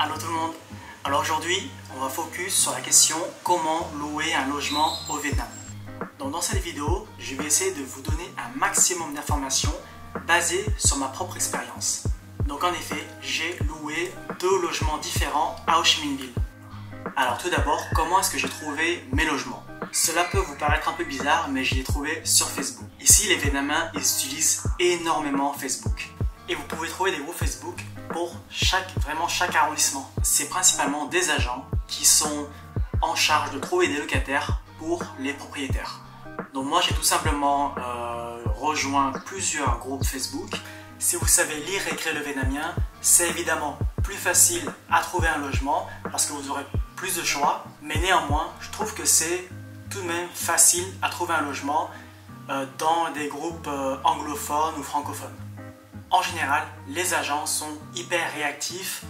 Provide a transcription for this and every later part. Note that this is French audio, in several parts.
Allô tout le monde. Alors aujourd'hui, on va focus sur la question comment louer un logement au Vietnam. Donc dans cette vidéo, je vais essayer de vous donner un maximum d'informations basées sur ma propre expérience. Donc en effet, j'ai loué 2 logements différents à Ho Chi Minh Ville. Alors tout d'abord, comment est-ce que j'ai trouvé mes logements? Cela peut vous paraître un peu bizarre, mais je l'ai trouvé sur Facebook. Ici, les Vietnamiens, ils utilisent énormément Facebook. Et vous pouvez trouver des groupes Facebook pour vraiment chaque arrondissement. C'est principalement des agents qui sont en charge de trouver des locataires pour les propriétaires. Donc moi, j'ai tout simplement rejoint plusieurs groupes Facebook. Si vous savez lire et écrire le vietnamien, c'est évidemment plus facile à trouver un logement parce que vous aurez plus de choix. Mais néanmoins, je trouve que c'est tout de même facile à trouver un logement dans des groupes anglophones ou francophones. En général, les agents sont hyper réactifs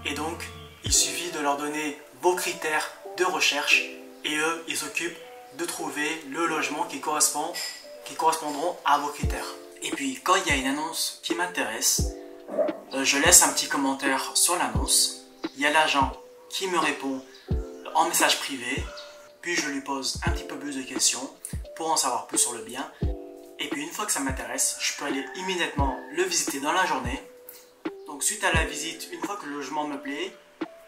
et donc il suffit de leur donner vos critères de recherche et eux, ils s'occupent de trouver le logement qui correspondront à vos critères. Et puis, quand il y a une annonce qui m'intéresse, je laisse un petit commentaire sur l'annonce. Il y a l'agent qui me répond en message privé, puis je lui pose un petit peu plus de questions pour en savoir plus sur le bien. Et puis une fois que ça m'intéresse, je peux aller immédiatement le visiter dans la journée. Donc suite à la visite, une fois que le logement me plaît,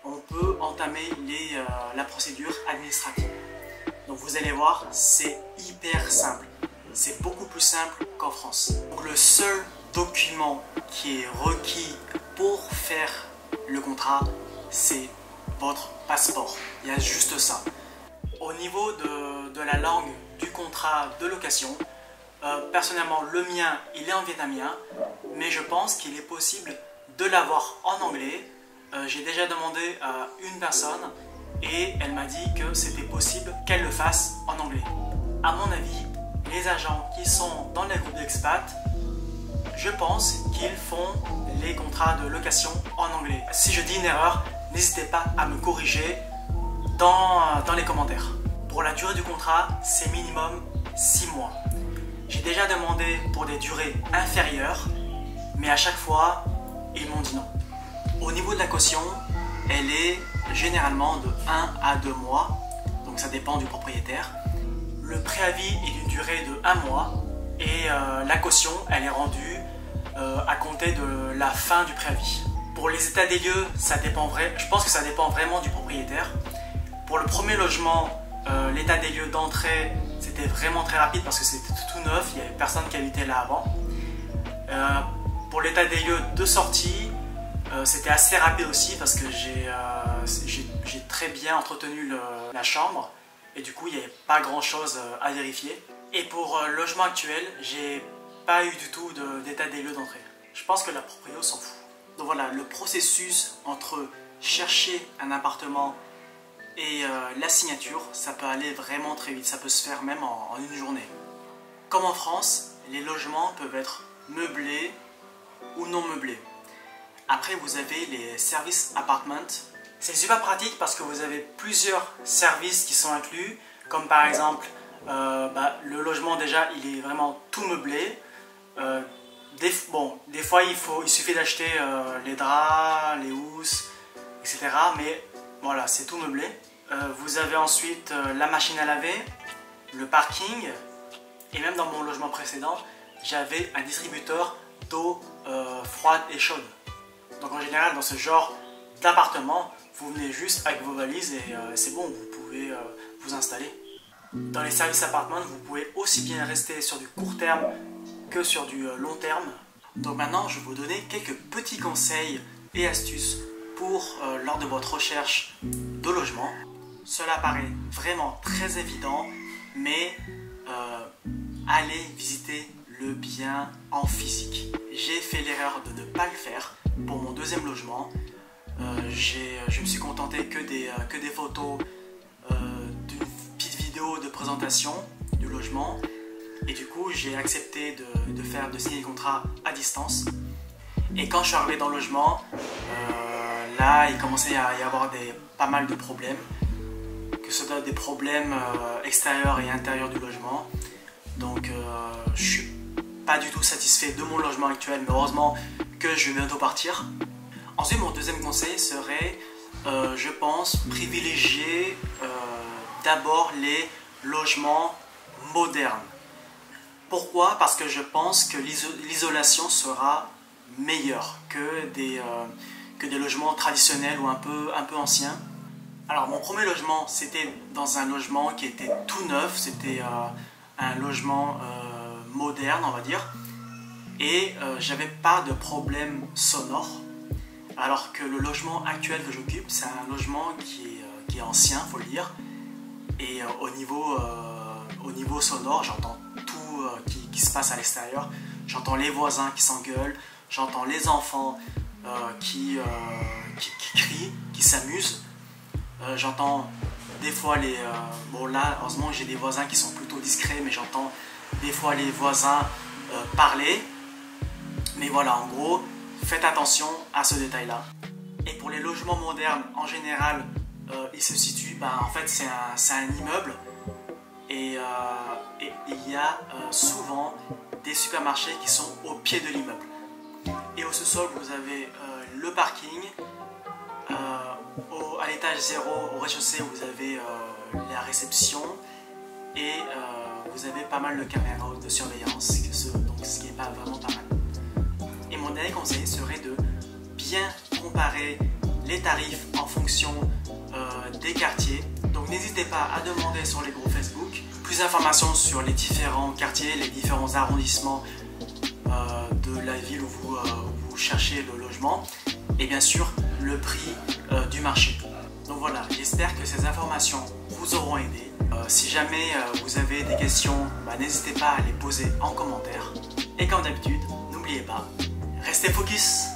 on peut entamer la procédure administrative. Donc vous allez voir, c'est hyper simple. C'est beaucoup plus simple qu'en France. Donc le seul document qui est requis pour faire le contrat, c'est votre passeport. Il y a juste ça. Au niveau de la langue du contrat de location, personnellement, le mien, il est en vietnamien, mais je pense qu'il est possible de l'avoir en anglais. J'ai déjà demandé à une personne et elle m'a dit que c'était possible qu'elle le fasse en anglais. À mon avis, les agents qui sont dans les groupes d'expat, je pense qu'ils font les contrats de location en anglais. Si je dis une erreur, n'hésitez pas à me corriger dans les commentaires. Pour la durée du contrat, c'est minimum 6 mois. J'ai déjà demandé pour des durées inférieures, mais à chaque fois, ils m'ont dit non. Au niveau de la caution, elle est généralement de 1 à 2 mois, donc ça dépend du propriétaire. Le préavis est d'une durée de 1 mois et la caution, elle est rendue à compter de la fin du préavis. Pour les états des lieux, je pense que ça dépend vraiment du propriétaire. Pour le premier logement, l'état des lieux d'entrée, c'était vraiment très rapide parce que c'était tout neuf, il n'y avait personne qui habitait là avant. Pour l'état des lieux de sortie, c'était assez rapide aussi parce que j'ai très bien entretenu la chambre et du coup il n'y avait pas grand chose à vérifier. Et pour le logement actuel, j'ai pas eu du tout d'état des lieux d'entrée. Je pense que la proprio s'en fout. Donc voilà, le processus entre chercher un appartement et la signature, ça peut aller vraiment très vite, ça peut se faire même en une journée. Comme en France, les logements peuvent être meublés ou non meublés. Après, vous avez les services apartments. C'est super pratique parce que vous avez plusieurs services qui sont inclus, comme par exemple, le logement déjà, il est vraiment tout meublé. Des fois, il suffit d'acheter les draps, les housses, etc. Mais voilà, c'est tout meublé. Vous avez ensuite la machine à laver, le parking, et même dans mon logement précédent, j'avais un distributeur d'eau froide et chaude. Donc en général, dans ce genre d'appartement, vous venez juste avec vos valises et c'est bon, vous pouvez vous installer. Dans les services appartements, vous pouvez aussi bien rester sur du court terme que sur du long terme. Donc maintenant, je vais vous donner quelques petits conseils et astuces pour lors de votre recherche de logement. Cela paraît vraiment très évident, mais allez visiter le bien en physique. J'ai fait l'erreur de ne pas le faire pour mon deuxième logement. Je me suis contenté que des photos d'une petite vidéo de présentation du logement. Et du coup, j'ai accepté de signer le contrat à distance. Et quand je suis arrivé dans le logement, là, il commençait à y avoir pas mal de problèmes. Que ce soit des problèmes extérieurs et intérieurs du logement. Donc, je suis pas du tout satisfait de mon logement actuel, mais heureusement que je vais bientôt partir. Ensuite, mon deuxième conseil serait, je pense, privilégier d'abord les logements modernes. Pourquoi? Parce que je pense que l'isolation sera meilleure que des logements traditionnels ou un peu anciens. Alors mon premier logement, c'était dans un logement qui était tout neuf, c'était un logement moderne, on va dire, et j'avais pas de problème sonore, alors que le logement actuel que j'occupe, c'est un logement qui est ancien, faut le dire, et au niveau sonore, j'entends tout qui se passe à l'extérieur, j'entends les voisins qui s'engueulent, j'entends les enfants qui crient, qui s'amusent. J'entends des fois bon là, heureusement j'ai des voisins qui sont plutôt discrets, mais j'entends des fois les voisins parler. Mais voilà, en gros, faites attention à ce détail-là. Et pour les logements modernes, en général, ils se situent, en fait c'est un immeuble. Et il y a souvent des supermarchés qui sont au pied de l'immeuble. Et au sous-sol, vous avez le parking. À l'étage 0, au rez-de-chaussée, vous avez la réception et vous avez pas mal de caméras de surveillance, donc ce qui n'est pas vraiment pas mal. Et mon dernier conseil serait de bien comparer les tarifs en fonction des quartiers. Donc n'hésitez pas à demander sur les groupes Facebook plus d'informations sur les différents quartiers, les différents arrondissements de la ville où vous cherchez le logement, et bien sûr le prix du marché. Donc voilà, j'espère que ces informations vous auront aidé. Si jamais vous avez des questions, n'hésitez pas à les poser en commentaire. Et comme d'habitude, n'oubliez pas, restez focus!